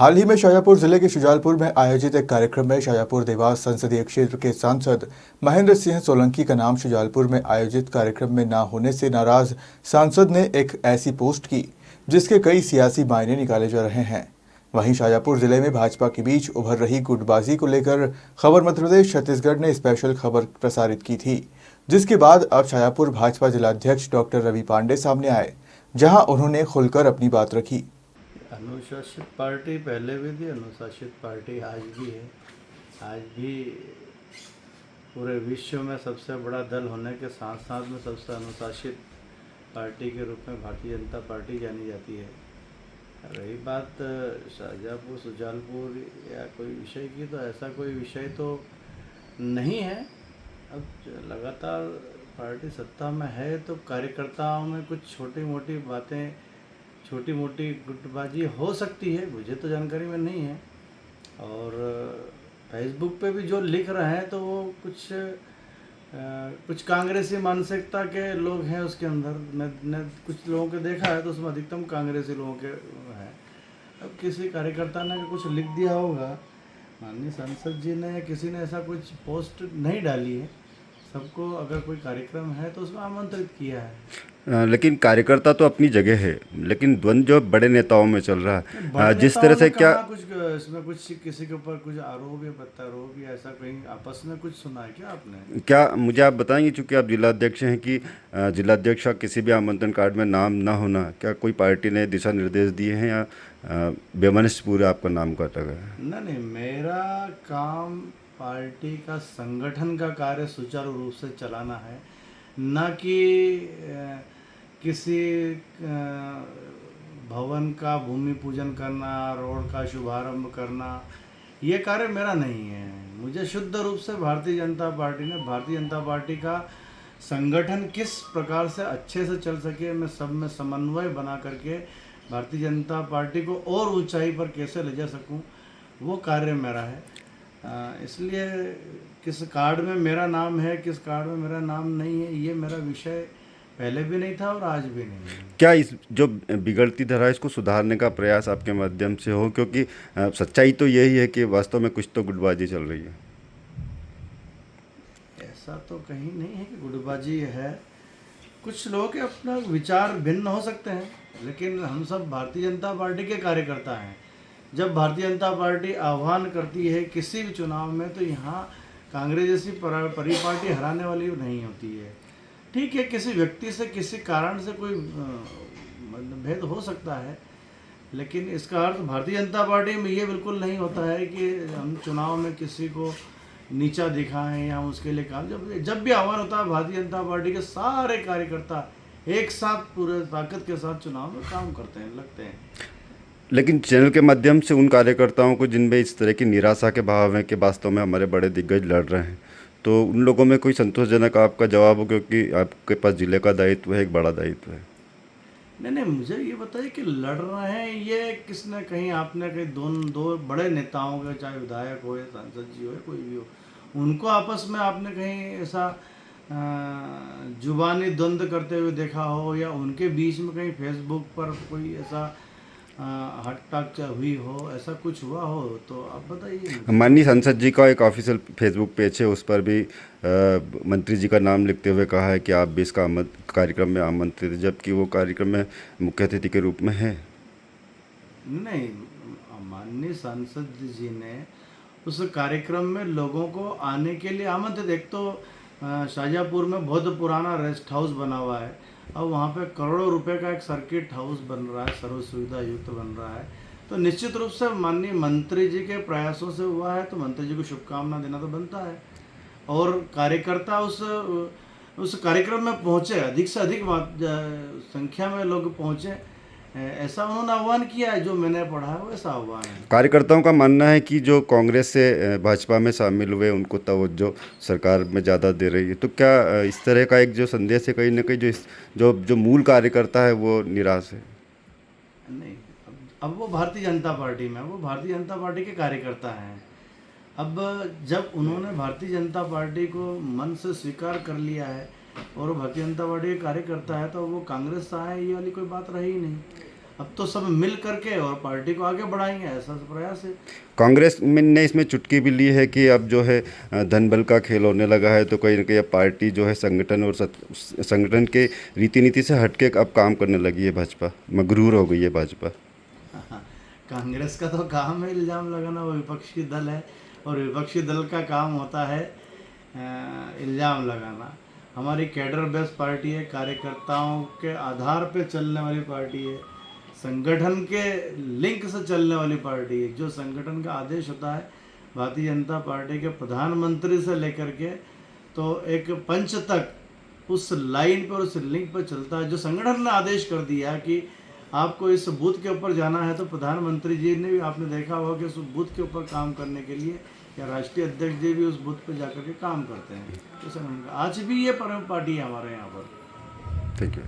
हाल ही में शाजापुर जिले के शुजालपुर में आयोजित एक कार्यक्रम में शाजापुर देवास संसदीय क्षेत्र के सांसद महेंद्र सिंह सोलंकी का नाम शुजालपुर में आयोजित कार्यक्रम में न होने से नाराज सांसद ने एक ऐसी पोस्ट की जिसके कई सियासी मायने निकाले जा रहे हैं। वहीं शाजापुर जिले में भाजपा के बीच उभर रही गुटबाजी को लेकर खबर मध्य प्रदेश छत्तीसगढ़ ने स्पेशल खबर प्रसारित की थी, जिसके बाद अब शाजापुर भाजपा जिलाध्यक्ष डॉक्टर रवि पांडे सामने आए, जहां उन्होंने खुलकर अपनी बात रखी। अनुशासित पार्टी पहले भी थी, अनुशासित पार्टी आज भी है। आज भी पूरे विश्व में सबसे बड़ा दल होने के साथ साथ में सबसे अनुशासित पार्टी के रूप में भारतीय जनता पार्टी जानी जाती है। रही बात शाजापुर शुजालपुर या कोई विषय की, तो ऐसा कोई विषय तो नहीं है। अब लगातार पार्टी सत्ता में है तो कार्यकर्ताओं में कुछ छोटी मोटी बातें, छोटी मोटी गुटबाजी हो सकती है, मुझे तो जानकारी में नहीं है। और फेसबुक पे भी जो लिख रहे हैं तो वो कुछ कांग्रेसी मानसिकता के लोग हैं उसके अंदर। मैं कुछ लोगों के देखा है तो उसमें अधिकतम कांग्रेसी लोगों के हैं। अब किसी कार्यकर्ता ने कुछ लिख दिया होगा, माननीय सांसद जी ने या किसी ने ऐसा कुछ पोस्ट नहीं डाली है। सबको अगर कोई कार्यक्रम है तो उसमें आमंत्रित किया है। लेकिन कार्यकर्ता तो अपनी जगह है, लेकिन द्वंद्व जो बड़े नेताओं में चल रहा है, जिस तरह से क्या कुछ इसमें कुछ किसी के ऊपर कुछ आरोप या प्रत्यारोप या ऐसा कहीं आपस में कुछ सुना है क्या आपने? क्या मुझे आप बताएंगे, चूंकि आप जिलाध्यक्ष हैं, कि जिलाध्यक्ष का किसी भी आमंत्रण कार्ड में नाम ना होना, क्या कोई पार्टी ने दिशा निर्देश दिए हैं या बेमनस पूरा आपका नाम काटा गया? नहीं, मेरा काम पार्टी का संगठन का कार्य सुचारू रूप से चलाना है, न कि किसी भवन का भूमि पूजन करना, रोड का शुभारंभ करना। ये कार्य मेरा नहीं है। मुझे शुद्ध रूप से भारतीय जनता पार्टी का संगठन किस प्रकार से अच्छे से चल सके, मैं सब में समन्वय बना करके भारतीय जनता पार्टी को और ऊंचाई पर कैसे ले जा सकूं, वो कार्य मेरा है। इसलिए किस कार्ड में मेरा नाम है, किस कार्ड में मेरा नाम नहीं है, ये मेरा विषय पहले भी नहीं था और आज भी नहीं है। क्या इस जो बिगड़ती धारा है इसको सुधारने का प्रयास आपके माध्यम से हो, क्योंकि सच्चाई तो यही है कि वास्तव में कुछ तो गुटबाजी चल रही है? ऐसा तो कहीं नहीं है कि गुटबाजी है। कुछ लोगों के अपना विचार भिन्न हो सकते हैं, लेकिन हम सब भारतीय जनता पार्टी के कार्यकर्ता हैं। जब भारतीय जनता पार्टी आह्वान करती है किसी भी चुनाव में, तो यहाँ कांग्रेस जैसी परिपाटी हराने वाली नहीं होती है। ठीक है, किसी व्यक्ति से किसी कारण से कोई भेद हो सकता है, लेकिन इसका अर्थ भारतीय जनता पार्टी में ये बिल्कुल नहीं होता है कि हम चुनाव में किसी को नीचा दिखाएं या उसके लिए काम। जब भी आह्वान होता है, भारतीय जनता पार्टी के सारे कार्यकर्ता एक साथ पूरे ताकत के साथ चुनाव में काम करते हैं, लगते हैं। लेकिन चैनल के माध्यम से उन कार्यकर्ताओं को जिनमें इस तरह की निराशा के भाव हैं कि वास्तव में हमारे बड़े दिग्गज लड़ रहे हैं, तो उन लोगों में कोई संतोषजनक आपका जवाब हो, क्योंकि आपके पास जिले का दायित्व है, एक बड़ा दायित्व है। नहीं, मुझे ये बताइए कि लड़ रहे हैं ये किसने, कहीं आपने कहीं दो बड़े नेताओं के, चाहे विधायक हो या सांसद जी हो या कोई भी हो, उनको आपस में आपने कहीं ऐसा जुबानी द्वंद्व करते हुए देखा हो, या उनके बीच में कहीं फेसबुक पर कोई ऐसा हटटाक हुई हो, ऐसा कुछ हुआ हो तो आप बताइए। माननीय सांसद जी का एक ऑफिशियल फेसबुक पेज है, उस पर भी मंत्री जी का नाम लिखते हुए कहा है कि आप भी इसका कार्यक्रम में आमंत्रित, जबकि वो कार्यक्रम में मुख्य अतिथि के रूप में है। नहीं, माननीय सांसद जी ने उस कार्यक्रम में लोगों को आने के लिए आमंत्रित। एक तो शाजापुर में बहुत पुराना रेस्ट हाउस बना हुआ है, अब वहाँ पे करोड़ों रुपए का एक सर्किट हाउस बन रहा है, सर्व सुविधा युक्त बन रहा है। तो निश्चित रूप से माननीय मंत्री जी के प्रयासों से हुआ है, तो मंत्री जी को शुभकामना देना तो बनता है। और कार्यकर्ता उस कार्यक्रम में पहुँचे, अधिक से अधिक संख्या में लोग पहुँचे, ऐसा उन्होंने आह्वान किया है। जो मैंने पढ़ा है वो ऐसा आह्वान है। कार्यकर्ताओं का मानना है कि जो कांग्रेस से भाजपा में शामिल हुए उनको तवज्जो सरकार में ज़्यादा दे रही है, तो क्या इस तरह का एक जो संदेश है, कहीं ना कहीं जो मूल कार्यकर्ता है वो निराश है? नहीं, अब वो भारतीय जनता पार्टी में, वो भारतीय जनता पार्टी के कार्यकर्ता हैं। अब जब उन्होंने भारतीय जनता पार्टी को मन से स्वीकार कर लिया है और भारतीय जनता पार्टी के कार्यकर्ता है, तो वो कांग्रेस से आए, ये वाली कोई बात रही नहीं। अब तो सब मिल करके और पार्टी को आगे बढ़ाएंगे, ऐसा प्रयास है। कांग्रेस में ने इसमें चुटकी भी ली है कि अब जो है धन बल का खेल होने लगा है, तो कहीं ना कहीं अब पार्टी जो है संगठन और संगठन के रीति नीति से हटके अब काम करने लगी है, भाजपा मगरूर हो गई है भाजपा। कांग्रेस का तो काम है इल्ज़ाम लगाना, वो विपक्षी दल है और विपक्षी दल का काम होता है इल्ज़ाम लगाना। हमारी कैडर बेस्ड पार्टी है, कार्यकर्ताओं के आधार पे चलने वाली पार्टी है, संगठन के लिंक से चलने वाली पार्टी है। जो संगठन का आदेश होता है भारतीय जनता पार्टी के प्रधानमंत्री से लेकर के तो एक पंच तक उस लाइन पर, उस लिंक पर चलता है। जो संगठन ने आदेश कर दिया कि आपको इस बूथ के ऊपर जाना है, तो प्रधानमंत्री जी ने भी, आपने देखा होगा कि उस बूथ के ऊपर काम करने के लिए या राष्ट्रीय अध्यक्ष जी भी उस बूथ पर जाकर के काम करते हैं। तो संगठन आज भी ये परम पार्टी है हमारे यहाँ पर। Thank you.